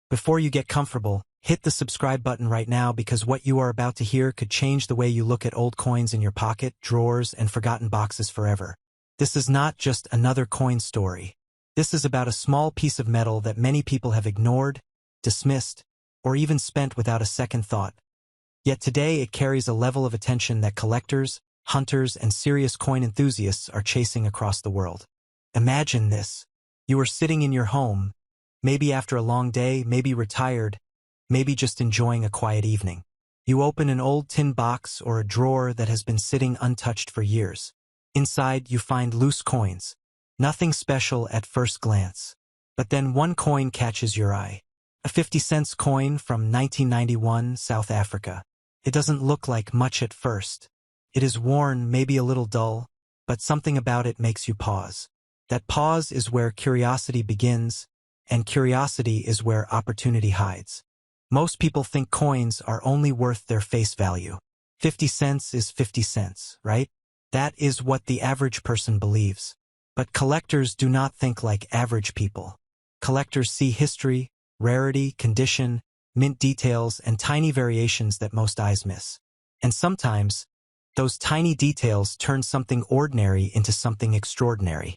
Before you get comfortable, hit the subscribe button right now because what you are about to hear could change the way you look at old coins in your pocket, drawers, and forgotten boxes forever. This is not just another coin story. This is about a small piece of metal that many people have ignored, dismissed, or even spent without a second thought. Yet today it carries a level of attention that collectors, hunters, and serious coin enthusiasts are chasing across the world. Imagine this. You are sitting in your home, maybe after a long day, maybe retired, maybe just enjoying a quiet evening. You open an old tin box or a drawer that has been sitting untouched for years. Inside, you find loose coins. Nothing special at first glance. But then one coin catches your eye. A 50-cent coin from 1991, South Africa. It doesn't look like much at first. It is worn, maybe a little dull, but something about it makes you pause. That pause is where curiosity begins, and curiosity is where opportunity hides. Most people think coins are only worth their face value. 50 cents is 50 cents, right? That is what the average person believes. But collectors do not think like average people. Collectors see history, rarity, condition, mint details, and tiny variations that most eyes miss. And sometimes, those tiny details turn something ordinary into something extraordinary.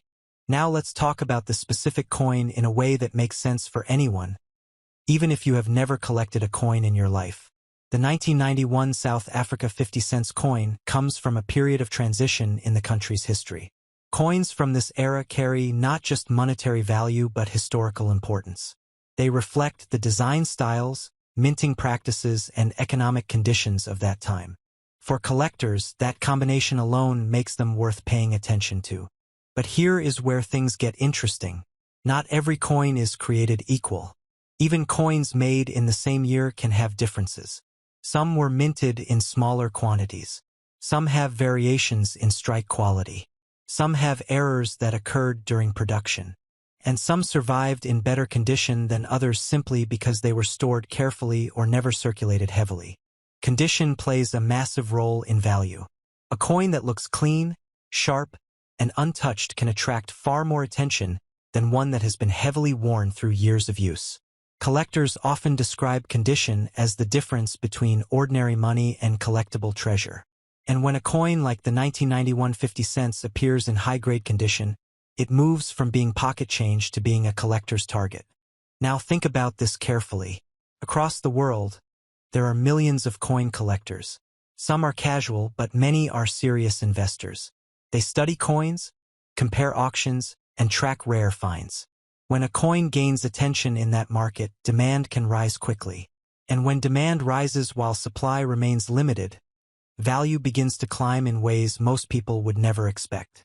Now let's talk about the specific coin in a way that makes sense for anyone, even if you have never collected a coin in your life. The 1991 South Africa 50-cent coin comes from a period of transition in the country's history. Coins from this era carry not just monetary value but historical importance. They reflect the design styles, minting practices, and economic conditions of that time. For collectors, that combination alone makes them worth paying attention to. But here is where things get interesting. Not every coin is created equal. Even coins made in the same year can have differences. Some were minted in smaller quantities. Some have variations in strike quality. Some have errors that occurred during production. And some survived in better condition than others simply because they were stored carefully or never circulated heavily. Condition plays a massive role in value. A coin that looks clean, sharp, and untouched can attract far more attention than one that has been heavily worn through years of use. Collectors often describe condition as the difference between ordinary money and collectible treasure. And when a coin like the 1991 50 cents appears in high-grade condition, it moves from being pocket change to being a collector's target. Now think about this carefully. Across the world, there are millions of coin collectors. Some are casual, but many are serious investors. They study coins, compare auctions, and track rare finds. When a coin gains attention in that market, demand can rise quickly. And when demand rises while supply remains limited, value begins to climb in ways most people would never expect.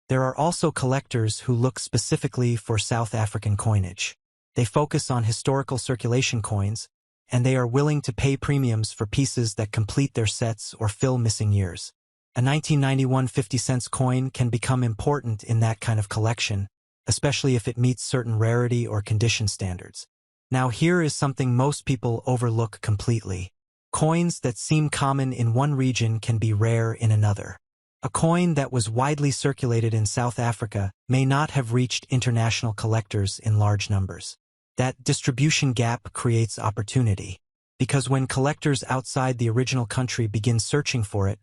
There are also collectors who look specifically for South African coinage. They focus on historical circulation coins, and they are willing to pay premiums for pieces that complete their sets or fill missing years. A 1991 50-cent coin can become important in that kind of collection, especially if it meets certain rarity or condition standards. Now here is something most people overlook completely. Coins that seem common in one region can be rare in another. A coin that was widely circulated in South Africa may not have reached international collectors in large numbers. That distribution gap creates opportunity, because when collectors outside the original country begin searching for it,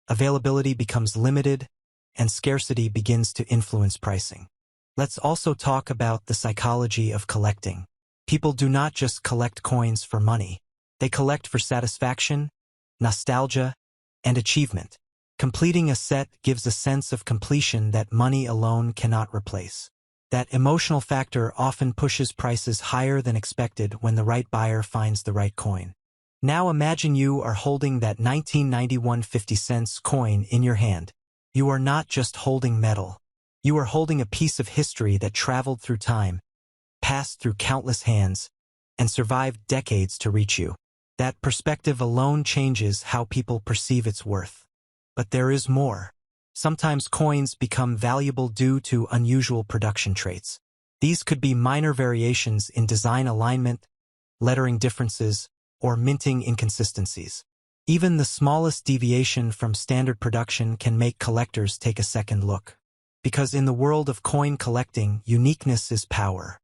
availability becomes limited and scarcity begins to influence pricing. Let's also talk about the psychology of collecting. People do not just collect coins for money. They collect for satisfaction, nostalgia, and achievement. Completing a set gives a sense of completion that money alone cannot replace. That emotional factor often pushes prices higher than expected when the right buyer finds the right coin. Now imagine you are holding that 1991 50-cent coin in your hand. You are not just holding metal. You are holding a piece of history that traveled through time, passed through countless hands, and survived decades to reach you. That perspective alone changes how people perceive its worth. But there is more. Sometimes coins become valuable due to unusual production traits. These could be minor variations in design alignment, lettering differences, or minting inconsistencies. Even the smallest deviation from standard production can make collectors take a second look. Because in the world of coin collecting, uniqueness is power.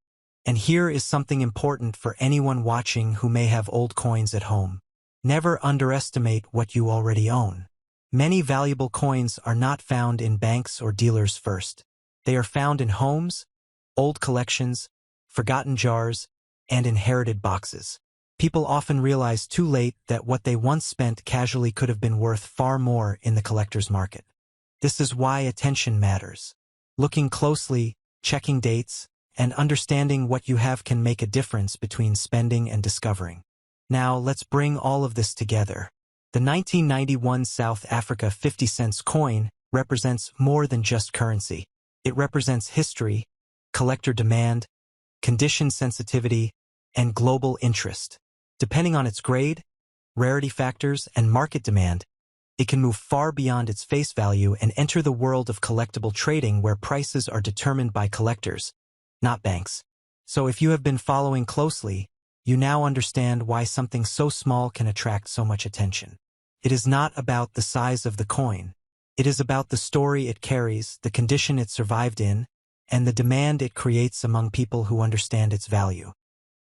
And here is something important for anyone watching who may have old coins at home. Never underestimate what you already own. Many valuable coins are not found in banks or dealers first. They are found in homes, old collections, forgotten jars, and inherited boxes. People often realize too late that what they once spent casually could have been worth far more in the collector's market. This is why attention matters. Looking closely, checking dates, and understanding what you have can make a difference between spending and discovering. Now, let's bring all of this together. The 1991 South Africa 50 cents coin represents more than just currency. It represents history, collector demand, condition sensitivity, and global interest. Depending on its grade, rarity factors, and market demand, it can move far beyond its face value and enter the world of collectible trading where prices are determined by collectors, not banks. So if you have been following closely, you now understand why something so small can attract so much attention. It is not about the size of the coin. It is about the story it carries, the condition it survived in, and the demand it creates among people who understand its value.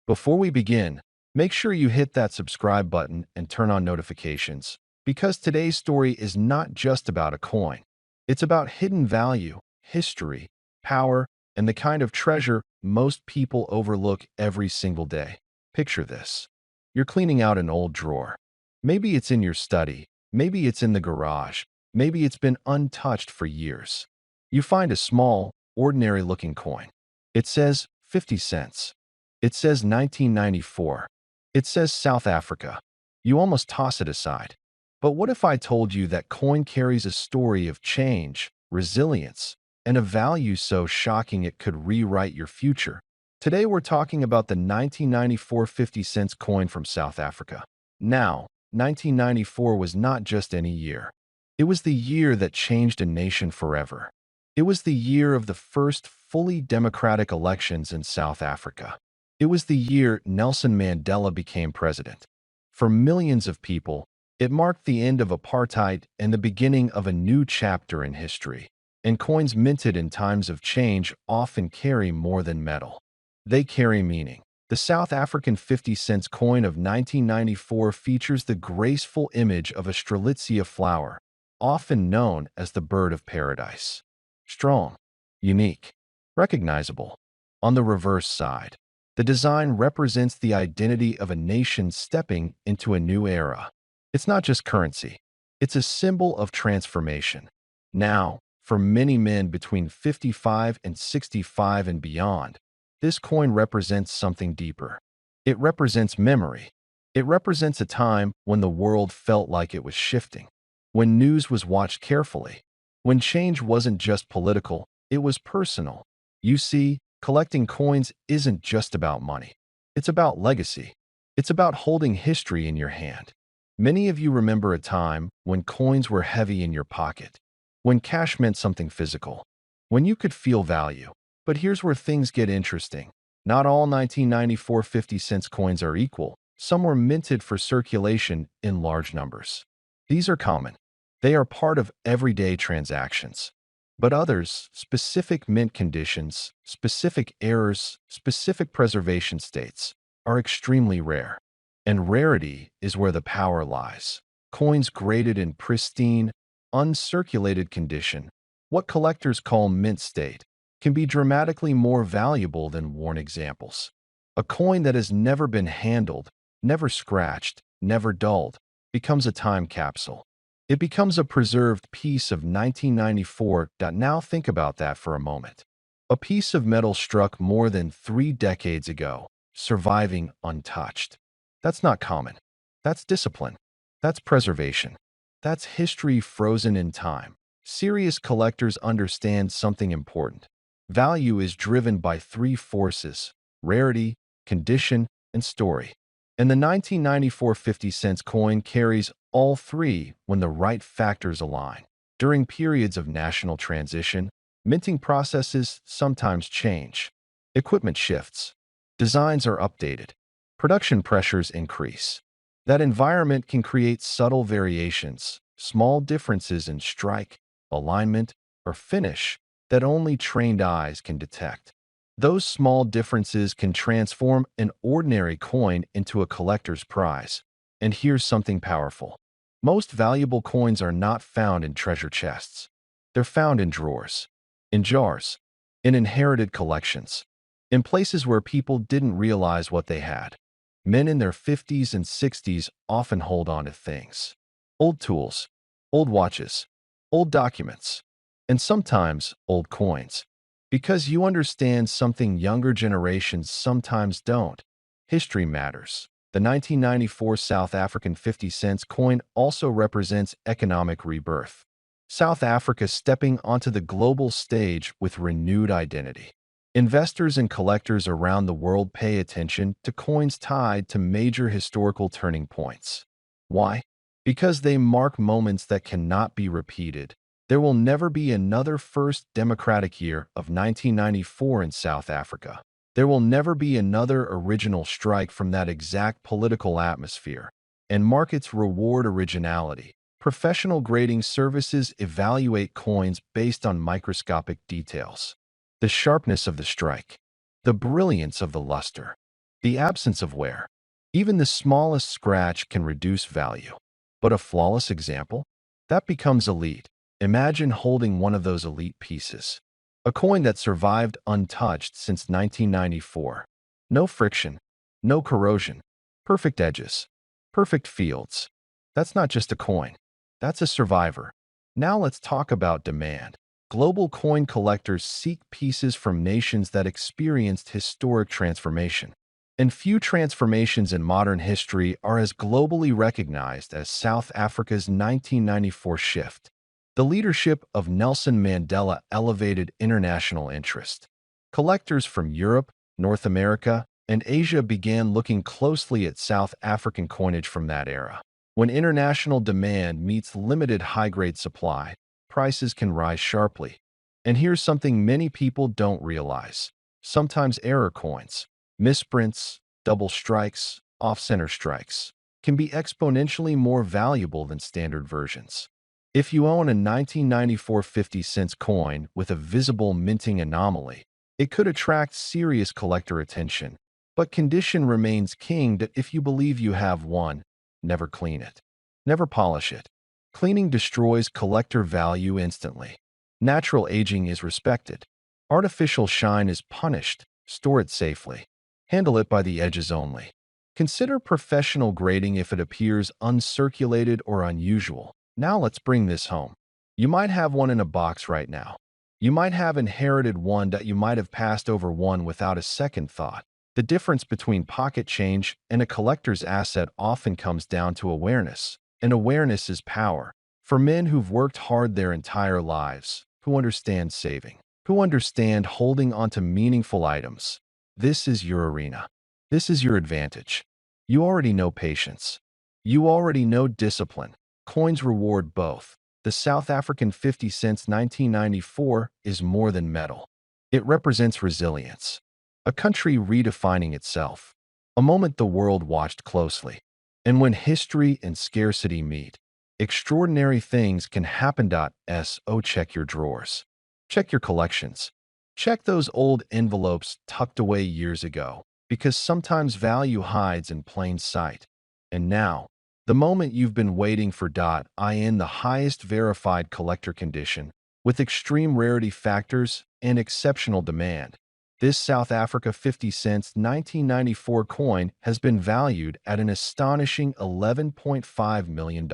Before we begin, make sure you hit that subscribe button and turn on notifications, because today's story is not just about a coin. It's about hidden value, history, power, and the kind of treasure most people overlook every single day. Picture this. You're cleaning out an old drawer. Maybe it's in your study, maybe it's in the garage, maybe it's been untouched for years. You find a small, ordinary-looking coin. It says 50 cents. It says 1994. It says South Africa. You almost toss it aside. But what if I told you that coin carries a story of change, resilience, and a value so shocking it could rewrite your future? Today we're talking about the 1994 50 cents coin from South Africa. Now, 1994 was not just any year. It was the year that changed a nation forever. It was the year of the first fully democratic elections in South Africa. It was the year Nelson Mandela became president. For millions of people, it marked the end of apartheid and the beginning of a new chapter in history. And coins minted in times of change often carry more than metal. They carry meaning. The South African 50 cents coin of 1994 features the graceful image of a strelitzia flower, often known as the bird of paradise. Strong, unique, recognizable. On the reverse side, the design represents the identity of a nation stepping into a new era. It's not just currency. It's a symbol of transformation. Now, for many men between 55 and 65 and beyond, this coin represents something deeper. It represents memory. It represents a time when the world felt like it was shifting, when news was watched carefully, when change wasn't just political, it was personal. You see, collecting coins isn't just about money. It's about legacy. It's about holding history in your hand. Many of you remember a time when coins were heavy in your pocket, when cash meant something physical, when you could feel value. But here's where things get interesting. Not all 1994 50 cents coins are equal. Some were minted for circulation in large numbers. These are common. They are part of everyday transactions. But others, specific mint conditions, specific errors, specific preservation states, are extremely rare. And rarity is where the power lies. Coins graded in pristine, uncirculated condition, what collectors call mint state, can be dramatically more valuable than worn examples. A coin that has never been handled, never scratched, never dulled, becomes a time capsule. It becomes a preserved piece of 1994. Now think about that for a moment. A piece of metal struck more than 3 decades ago, surviving untouched. That's not common. That's discipline. That's preservation. That's history frozen in time. Serious collectors understand something important. Value is driven by 3 forces: rarity, condition, and story. And the 1994 50 cents coin carries all 3 when the right factors align. During periods of national transition, minting processes sometimes change. Equipment shifts. Designs are updated. Production pressures increase. That environment can create subtle variations, small differences in strike, alignment, or finish that only trained eyes can detect. Those small differences can transform an ordinary coin into a collector's prize. And here's something powerful. Most valuable coins are not found in treasure chests. They're found in drawers, in jars, in inherited collections, in places where people didn't realize what they had. Men in their 50s and 60s often hold on to things. Old tools, old watches, old documents, and sometimes old coins. Because you understand something younger generations sometimes don't. History matters. The 1994 South African 50 cents coin also represents economic rebirth. South Africa stepping onto the global stage with renewed identity. Investors and collectors around the world pay attention to coins tied to major historical turning points. Why? Because they mark moments that cannot be repeated. There will never be another first democratic year of 1994 in South Africa. There will never be another original strike from that exact political atmosphere. And markets reward originality. Professional grading services evaluate coins based on microscopic details. The sharpness of the strike, the brilliance of the luster, the absence of wear. Even the smallest scratch can reduce value. But a flawless example? That becomes elite. Imagine holding one of those elite pieces. A coin that survived untouched since 1994. No friction, no corrosion, perfect edges, perfect fields. That's not just a coin. That's a survivor. Now let's talk about demand. Global coin collectors seek pieces from nations that experienced historic transformation. And few transformations in modern history are as globally recognized as South Africa's 1994 shift. The leadership of Nelson Mandela elevated international interest. Collectors from Europe, North America, and Asia began looking closely at South African coinage from that era. When international demand meets limited high-grade supply, prices can rise sharply. And here's something many people don't realize. Sometimes error coins, misprints, double strikes, off-center strikes, can be exponentially more valuable than standard versions. If you own a 1994 50 cents coin with a visible minting anomaly, it could attract serious collector attention. But condition remains king that if you believe you have one, never clean it. Never polish it. Cleaning destroys collector value instantly. Natural aging is respected. Artificial shine is punished. Store it safely. Handle it by the edges only. Consider professional grading if it appears uncirculated or unusual. Now let's bring this home. You might have one in a box right now. You might have inherited one that you might have passed over one without a second thought. The difference between pocket change and a collector's asset often comes down to awareness. And awareness is power. For men who've worked hard their entire lives, who understand saving, who understand holding onto meaningful items, this is your arena. This is your advantage. You already know patience. You already know discipline. Coins reward both. The South African 50 cents 1994 is more than metal. It represents resilience. A country redefining itself. A moment the world watched closely. And when history and scarcity meet, extraordinary things can happen. So check your drawers. Check your collections. Check those old envelopes tucked away years ago, because sometimes value hides in plain sight. And now, the moment you've been waiting for. In the highest verified collector condition, with extreme rarity factors and exceptional demand. This South Africa 50 cents 1994 coin has been valued at an astonishing $11.5 million.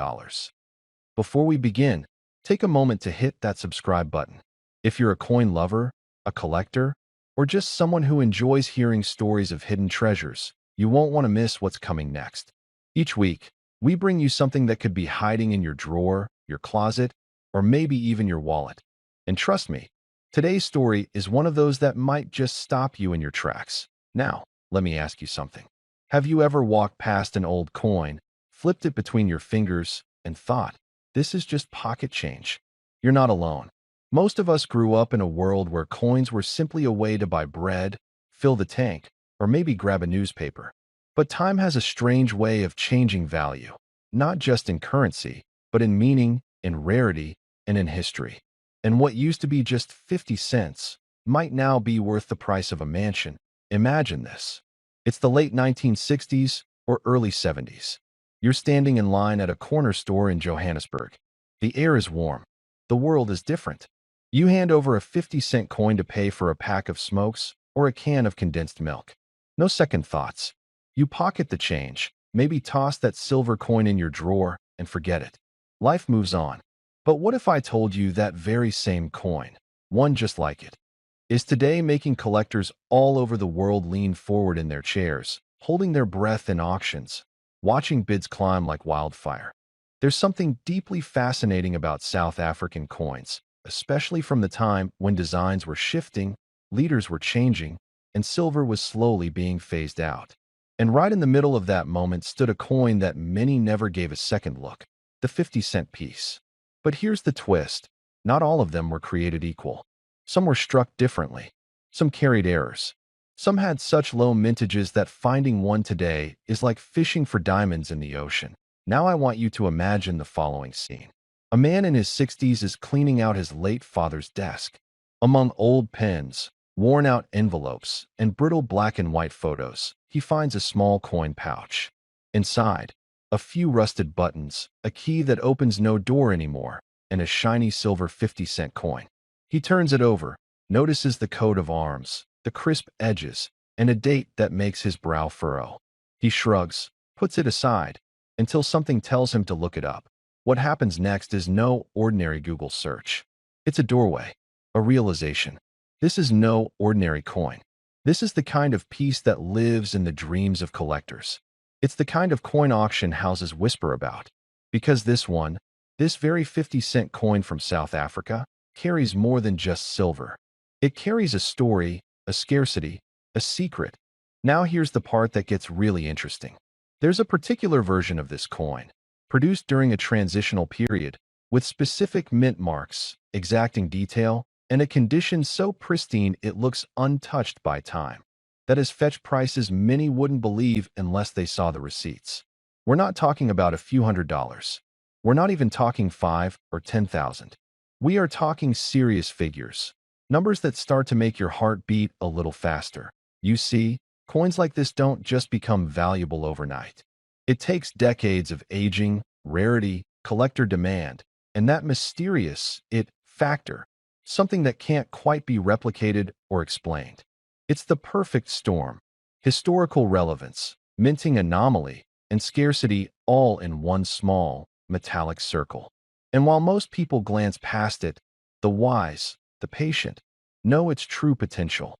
Before we begin, take a moment to hit that subscribe button. If you're a coin lover, a collector, or just someone who enjoys hearing stories of hidden treasures, you won't want to miss what's coming next. Each week, we bring you something that could be hiding in your drawer, your closet, or maybe even your wallet. And trust me, today's story is one of those that might just stop you in your tracks. Now, let me ask you something. Have you ever walked past an old coin, flipped it between your fingers, and thought, this is just pocket change? You're not alone. Most of us grew up in a world where coins were simply a way to buy bread, fill the tank, or maybe grab a newspaper. But time has a strange way of changing value, not just in currency, but in meaning, in rarity, and in history. And what used to be just 50 cents might now be worth the price of a mansion. Imagine this. It's the late 1960s or early 70s. You're standing in line at a corner store in Johannesburg. The air is warm. The world is different. You hand over a 50-cent coin to pay for a pack of smokes or a can of condensed milk. No second thoughts. You pocket the change, maybe toss that silver coin in your drawer and forget it. Life moves on. But what if I told you that very same coin, one just like it, is today making collectors all over the world lean forward in their chairs, holding their breath in auctions, watching bids climb like wildfire? There's something deeply fascinating about South African coins, especially from the time when designs were shifting, leaders were changing, and silver was slowly being phased out. And right in the middle of that moment stood a coin that many never gave a second look, the 50-cent piece. But here's the twist. Not all of them were created equal. Some were struck differently. Some carried errors. Some had such low mintages that finding one today is like fishing for diamonds in the ocean. Now I want you to imagine the following scene. A man in his 60s is cleaning out his late father's desk. Among old pens, worn-out envelopes, and brittle black and white photos, he finds a small coin pouch. Inside, a few rusted buttons, a key that opens no door anymore, and a shiny silver 50-cent coin. He turns it over, notices the coat of arms, the crisp edges, and a date that makes his brow furrow. He shrugs, puts it aside, until something tells him to look it up. What happens next is no ordinary Google search. It's a doorway, a realization. This is no ordinary coin. This is the kind of piece that lives in the dreams of collectors. It's the kind of coin auction houses whisper about. Because this very 50-cent coin from South Africa, carries more than just silver. It carries a story, a scarcity, a secret. Now here's the part that gets really interesting. There's a particular version of this coin, produced during a transitional period, with specific mint marks, exacting detail, and a condition so pristine it looks untouched by time. That has fetched prices many wouldn't believe unless they saw the receipts. We're not talking about a few $100s. We're not even talking 5 or 10,000. We are talking serious figures, numbers that start to make your heart beat a little faster. You see, coins like this don't just become valuable overnight. It takes decades of aging, rarity, collector demand, and that mysterious it factor, something that can't quite be replicated or explained. It's the perfect storm: historical relevance, minting anomaly, and scarcity all in one small, metallic circle. And while most people glance past it, the wise, the patient, know its true potential.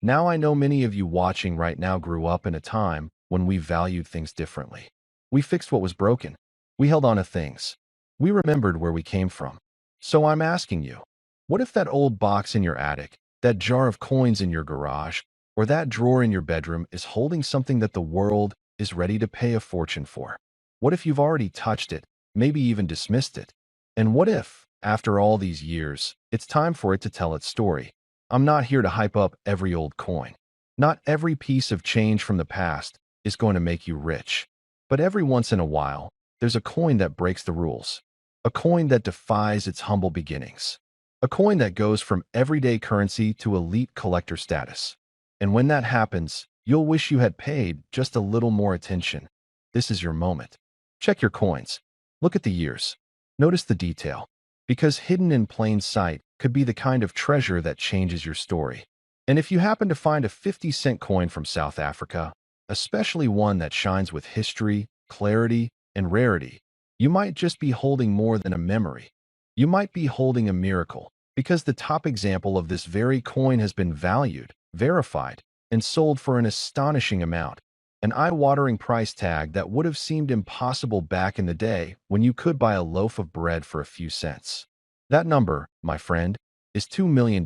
Now I know many of you watching right now grew up in a time when we valued things differently. We fixed what was broken. We held on to things. We remembered where we came from. So I'm asking you, what if that old box in your attic, that jar of coins in your garage, or that drawer in your bedroom is holding something that the world is ready to pay a fortune for? What if you've already touched it, maybe even dismissed it? And what if, after all these years, it's time for it to tell its story? I'm not here to hype up every old coin. Not every piece of change from the past is going to make you rich. But every once in a while, there's a coin that breaks the rules. A coin that defies its humble beginnings. A coin that goes from everyday currency to elite collector status. And when that happens, you'll wish you had paid just a little more attention. This is your moment. Check your coins. Look at the years. Notice the detail. Because hidden in plain sight could be the kind of treasure that changes your story. And if you happen to find a 50-cent coin from South Africa, especially one that shines with history, clarity, and rarity, you might just be holding more than a memory. You might be holding a miracle, because the top example of this very coin has been valued, verified, and sold for an astonishing amount. An eye-watering price tag that would have seemed impossible back in the day when you could buy a loaf of bread for a few cents. That number, my friend, is $2 million.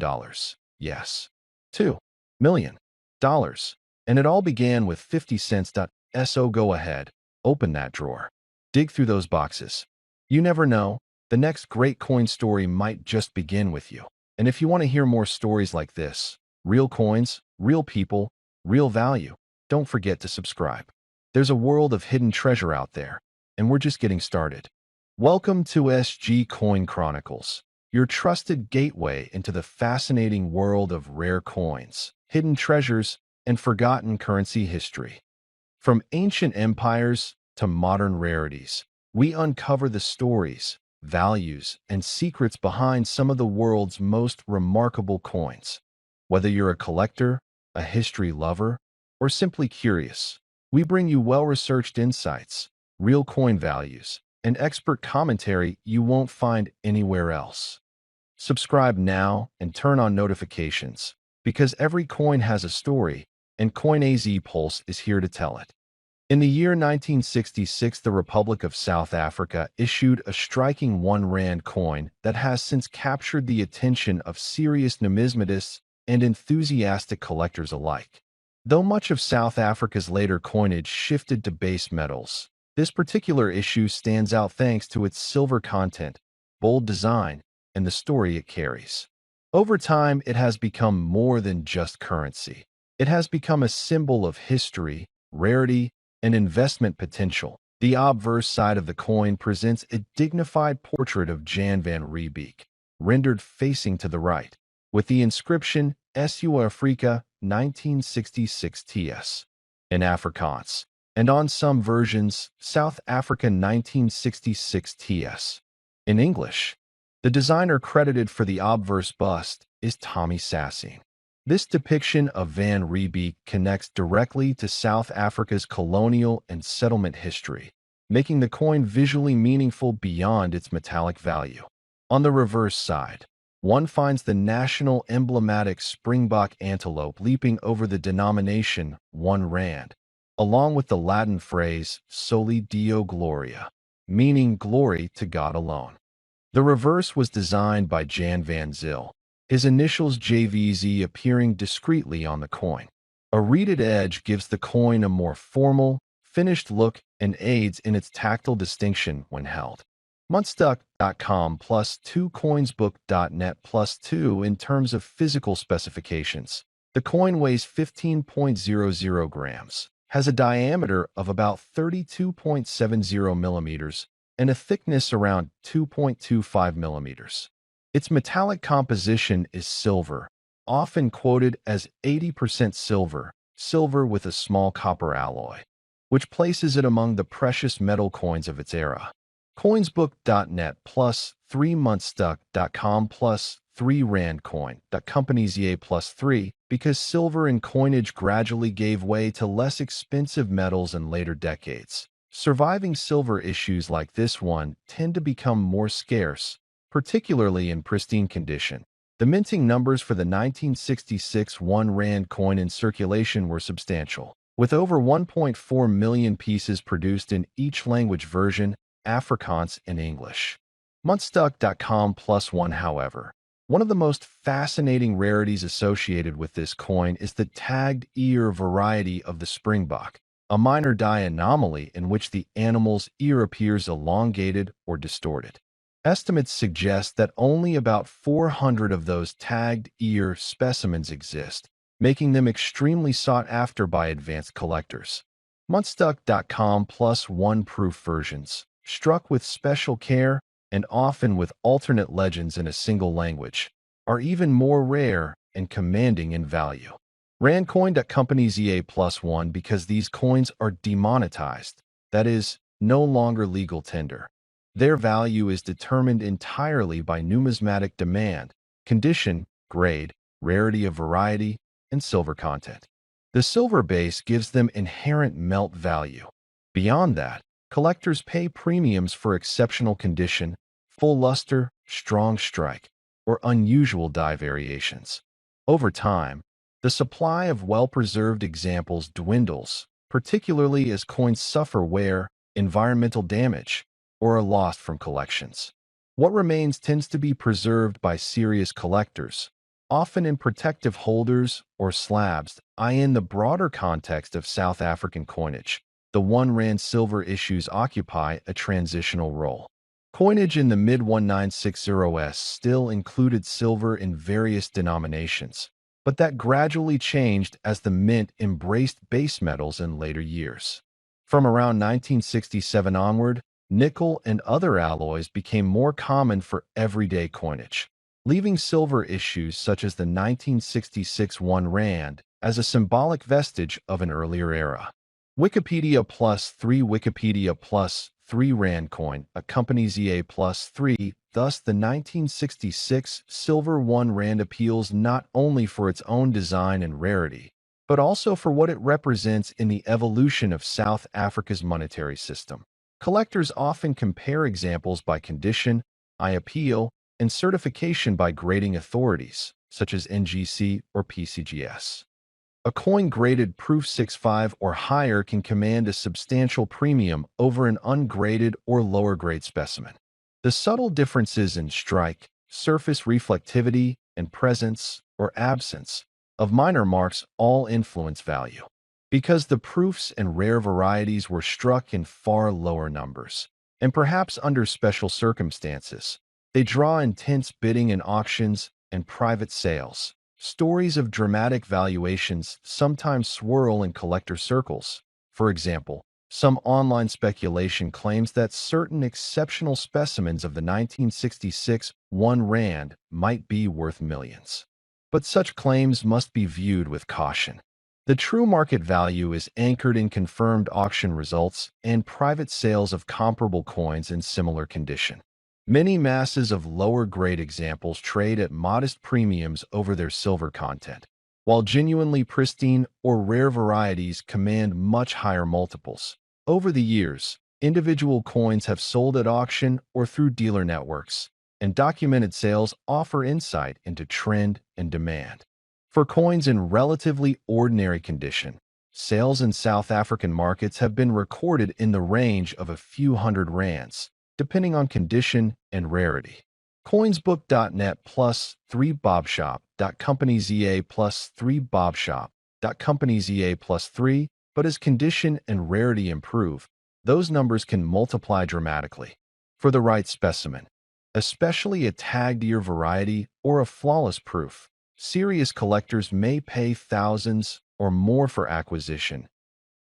Yes, $2 million. And it all began with 50 cents. So go ahead, open that drawer. Dig through those boxes. You never know, the next great coin story might just begin with you. And if you want to hear more stories like this, real coins, real people, real value, don't forget to subscribe. There's a world of hidden treasure out there, and we're just getting started. Welcome to SG Coin Chronicles. your trusted gateway into the fascinating world of rare coins, hidden treasures, and forgotten currency history. From ancient empires to modern rarities, we uncover the stories, values, and secrets behind some of the world's most remarkable coins. Whether you're a collector, a history lover, or simply curious, we bring you well-researched insights, real coin values, and expert commentary you won't find anywhere else. Subscribe now and turn on notifications, because every coin has a story, and CoinAZ Pulse is here to tell it. In the year 1966, the Republic of South Africa issued a striking one-rand coin that has since captured the attention of serious numismatists and enthusiastic collectors alike. Though much of South Africa's later coinage shifted to base metals, this particular issue stands out thanks to its silver content, bold design, and the story it carries. Over time, it has become more than just currency. It has become a symbol of history, rarity, and investment potential. The obverse side of the coin presents a dignified portrait of Jan van Riebeeck, rendered facing to the right, with the inscription Suid-Afrika 1966 TS in Afrikaans, and on some versions, South Africa 1966 TS in English. The designer credited for the obverse bust is Tommy Sassine. This depiction of Van Riebeeck connects directly to South Africa's colonial and settlement history, making the coin visually meaningful beyond its metallic value. On the reverse side, one finds the national emblematic springbok antelope leaping over the denomination 1 rand, along with the Latin phrase Soli Deo Gloria, meaning glory to God alone. The reverse was designed by Jan van Zyl, his initials JVZ appearing discreetly on the coin. A reeded edge gives the coin a more formal, finished look and aids in its tactile distinction when held. Muntstuck.com plus 2coinsbook.net plus 2 in terms of physical specifications. The coin weighs 15.00 grams, has a diameter of about 32.70 millimeters, and a thickness around 2.25 millimeters. Its metallic composition is silver, often quoted as 80% silver, silver with a small copper alloy, which places it among the precious metal coins of its era. Coinsbook.net plus 3muntstuck.com plus 3 rand coin. CoinAZ plus 3 because silver in coinage gradually gave way to less expensive metals in later decades. Surviving silver issues like this one tend to become more scarce, particularly in pristine condition. The minting numbers for the 1966 1 rand coin in circulation were substantial, with over 1.4 million pieces produced in each language version, Afrikaans and English. Muntstuck.com plus 1, however. One of the most fascinating rarities associated with this coin is the tagged ear variety of the springbok, a minor die anomaly in which the animal's ear appears elongated or distorted. Estimates suggest that only about 400 of those tagged ear specimens exist, making them extremely sought after by advanced collectors. Muntstuck.com plus 1 proof versions, struck with special care and often with alternate legends in a single language, are even more rare and commanding in value. Randcoin.CoinAZ plus 1 because these coins are demonetized, that is, no longer legal tender. Their value is determined entirely by numismatic demand, condition, grade, rarity of variety, and silver content. The silver base gives them inherent melt value. Beyond that, collectors pay premiums for exceptional condition, full luster, strong strike, or unusual die variations. Over time, the supply of well-preserved examples dwindles, particularly as coins suffer wear, environmental damage, or are lost from collections. What remains tends to be preserved by serious collectors, often in protective holders or slabs. In the broader context of South African coinage, the 1 rand silver issues occupy a transitional role. Coinage in the mid-1960s still included silver in various denominations, but that gradually changed as the mint embraced base metals in later years. From around 1967 onward, nickel, and other alloys became more common for everyday coinage, leaving silver issues such as the 1966 1 rand as a symbolic vestige of an earlier era. Wikipedia plus 3 rand coin accompanies EA plus 3, thus the 1966 silver 1 rand appeals not only for its own design and rarity, but also for what it represents in the evolution of South Africa's monetary system. Collectors often compare examples by condition, IAPL, and certification by grading authorities, such as NGC or PCGS. A coin graded Proof 6.5 or higher can command a substantial premium over an ungraded or lower-grade specimen. The subtle differences in strike, surface reflectivity, and presence or absence of minor marks all influence value. Because the proofs and rare varieties were struck in far lower numbers, and perhaps under special circumstances, they draw intense bidding in auctions and private sales. Stories of dramatic valuations sometimes swirl in collector circles. For example, some online speculation claims that certain exceptional specimens of the 1966 1 rand might be worth millions. But such claims must be viewed with caution. The true market value is anchored in confirmed auction results and private sales of comparable coins in similar condition. Many masses of lower-grade examples trade at modest premiums over their silver content, while genuinely pristine or rare varieties command much higher multiples. Over the years, individual coins have sold at auction or through dealer networks, and documented sales offer insight into trend and demand. For coins in relatively ordinary condition, sales in South African markets have been recorded in the range of a few hundred rands, depending on condition and rarity. Coinsbook.net plus 3 bobshop.companies EA plus 3 bobshop.companies EA plus 3, but as condition and rarity improve, those numbers can multiply dramatically. For the right specimen, especially a tagged ear variety or a flawless proof, serious collectors may pay thousands or more for acquisition.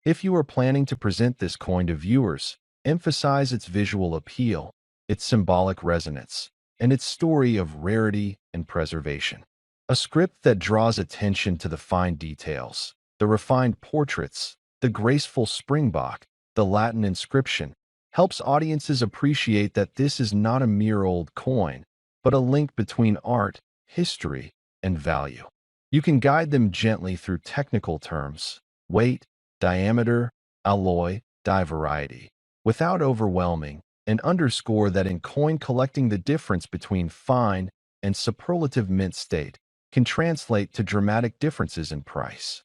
If you are planning to present this coin to viewers, emphasize its visual appeal, its symbolic resonance, and its story of rarity and preservation. A script that draws attention to the fine details, the refined portraits, the graceful springbok, the Latin inscription, helps audiences appreciate that this is not a mere old coin, but a link between art, history, and value. You can guide them gently through technical terms, weight, diameter, alloy, die variety, without overwhelming, and underscore that in coin collecting the difference between fine and superlative mint state can translate to dramatic differences in price.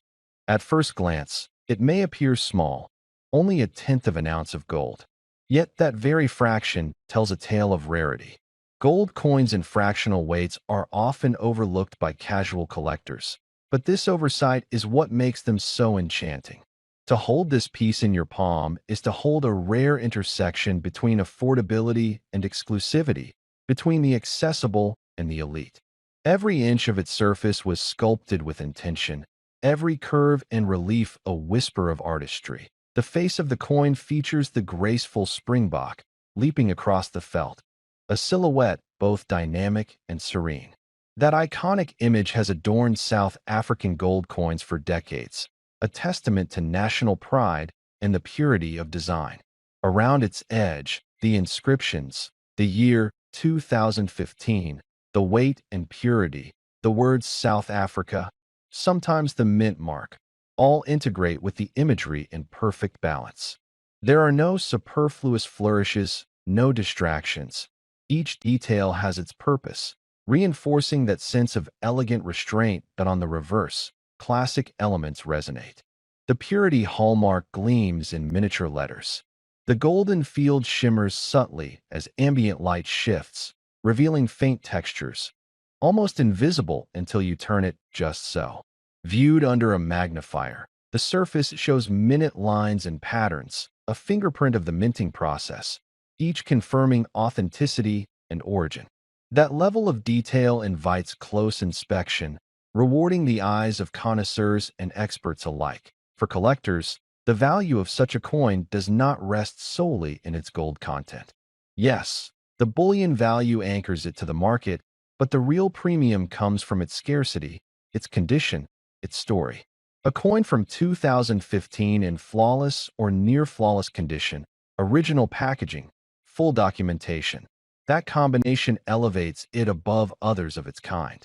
At first glance, it may appear small, only 1/10 of an ounce of gold. Yet that very fraction tells a tale of rarity. Gold coins in fractional weights are often overlooked by casual collectors, but this oversight is what makes them so enchanting. To hold this piece in your palm is to hold a rare intersection between affordability and exclusivity, between the accessible and the elite. Every inch of its surface was sculpted with intention, every curve and relief a whisper of artistry. The face of the coin features the graceful springbok, leaping across the felt, a silhouette both dynamic and serene. That iconic image has adorned South African gold coins for decades, a testament to national pride and the purity of design. Around its edge, the inscriptions, the year 2015, the weight and purity, the words South Africa, sometimes the mint mark, all integrate with the imagery in perfect balance. There are no superfluous flourishes, no distractions. Each detail has its purpose, reinforcing that sense of elegant restraint that on the reverse, classic elements resonate. The purity hallmark gleams in miniature letters. The golden field shimmers subtly as ambient light shifts, revealing faint textures, almost invisible until you turn it just so. Viewed under a magnifier, the surface shows minute lines and patterns, a fingerprint of the minting process, each confirming authenticity and origin. That level of detail invites close inspection, rewarding the eyes of connoisseurs and experts alike. For collectors, The value of such a coin does not rest solely in its gold content. Yes, the bullion value anchors it to the market, but the real premium comes from its scarcity, its condition, its story. A coin from 2015 in flawless or near-flawless condition, original packaging, full documentation. That combination elevates it above others of its kind.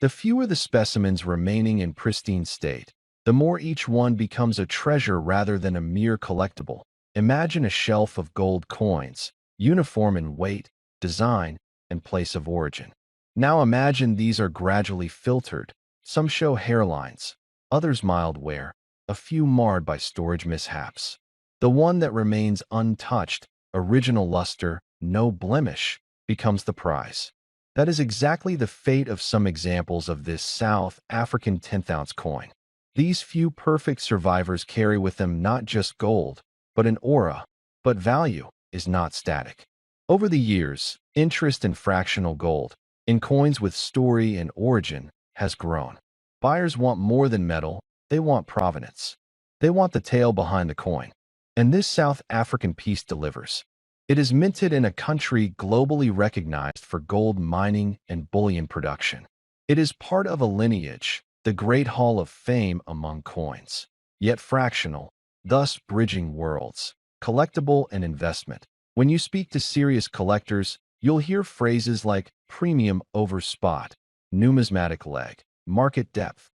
The fewer the specimens remaining in pristine state, the more each one becomes a treasure rather than a mere collectible. Imagine a shelf of gold coins, uniform in weight, design, and place of origin. Now imagine these are gradually filtered. Some show hairlines, others mild wear, a few marred by storage mishaps. The one that remains untouched, original luster, no blemish, becomes the prize. That is exactly the fate of some examples of this South African 10th-ounce coin. These few perfect survivors carry with them not just gold, but an aura. But value is not static. Over the years, interest in fractional gold, in coins with story and origin, has grown. Buyers want more than metal, they want provenance. They want the tale behind the coin. And this South African piece delivers. It is minted in a country globally recognized for gold mining and bullion production. It is part of a lineage, the Great Hall of Fame among coins, yet fractional, thus bridging worlds, collectible and investment. When you speak to serious collectors, you'll hear phrases like premium over spot, numismatic leg, market depth.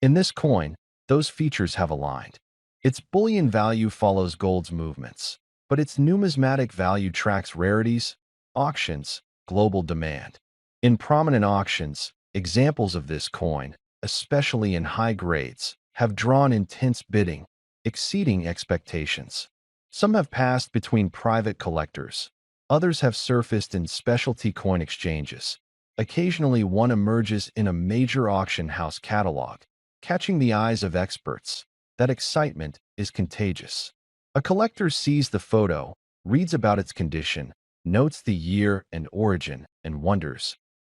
In this coin, those features have aligned. Its bullion value follows gold's movements, but its numismatic value tracks rarities, auctions, global demand. In prominent auctions, examples of this coin, especially in high grades, have drawn intense bidding, exceeding expectations. Some have passed between private collectors. Others have surfaced in specialty coin exchanges. Occasionally, one emerges in a major auction house catalog, catching the eyes of experts. That excitement is contagious. A collector sees the photo, reads about its condition, notes the year and origin, and wonders,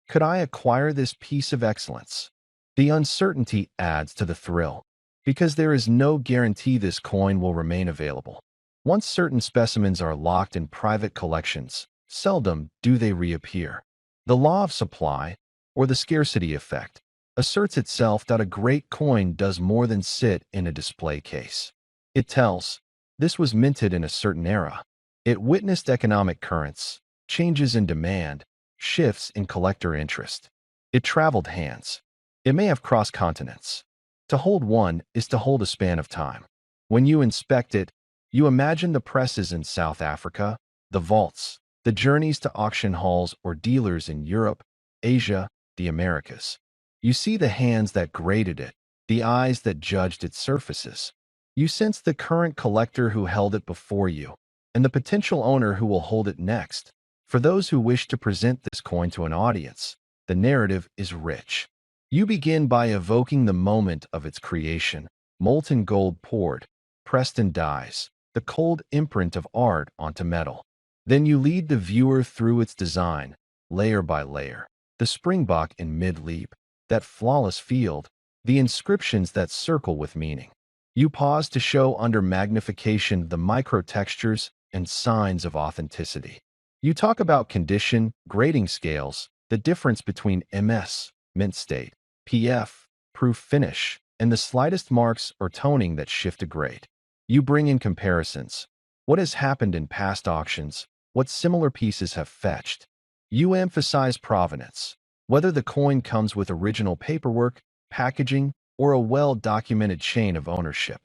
could I acquire this piece of excellence? The uncertainty adds to the thrill, because there is no guarantee this coin will remain available. Once certain specimens are locked in private collections, seldom do they reappear. The law of supply, or the scarcity effect, asserts itself that a great coin does more than sit in a display case. It tells, this was minted in a certain era. It witnessed economic currents, changes in demand, shifts in collector interest. It traveled hands. It may have crossed continents. To hold one is to hold a span of time. When you inspect it, you imagine the presses in South Africa, the vaults, the journeys to auction halls or dealers in Europe, Asia, the Americas. You see the hands that graded it, the eyes that judged its surfaces. You sense the current collector who held it before you, and the potential owner who will hold it next. For those who wish to present this coin to an audience, the narrative is rich. You begin by evoking the moment of its creation, molten gold poured, pressed in dies, the cold imprint of art onto metal. Then you lead the viewer through its design, layer by layer, the springbok in mid-leap, that flawless field, the inscriptions that circle with meaning. You pause to show under magnification the micro-textures and signs of authenticity. You talk about condition, grading scales, the difference between MS, mint state, PF, proof finish, and the slightest marks or toning that shift a grade. You bring in comparisons. What has happened in past auctions? What similar pieces have fetched? You emphasize provenance. Whether the coin comes with original paperwork, packaging, or a well-documented chain of ownership.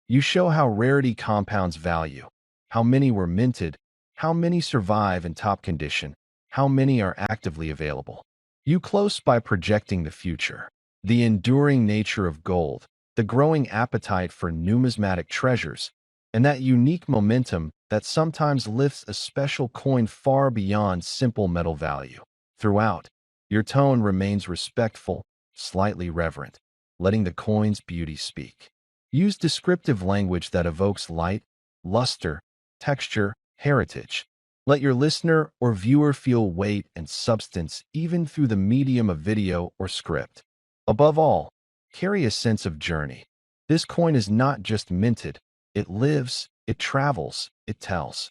You show how rarity compounds value, how many were minted, how many survive in top condition, how many are actively available. You close by projecting the future, the enduring nature of gold, the growing appetite for numismatic treasures, and that unique momentum that sometimes lifts a special coin far beyond simple metal value. Throughout, your tone remains respectful, slightly reverent, letting the coin's beauty speak. Use descriptive language that evokes light, luster, texture, heritage. Let your listener or viewer feel weight and substance even through the medium of video or script. Above all, carry a sense of journey. This coin is not just minted, It lives, it travels, it tells.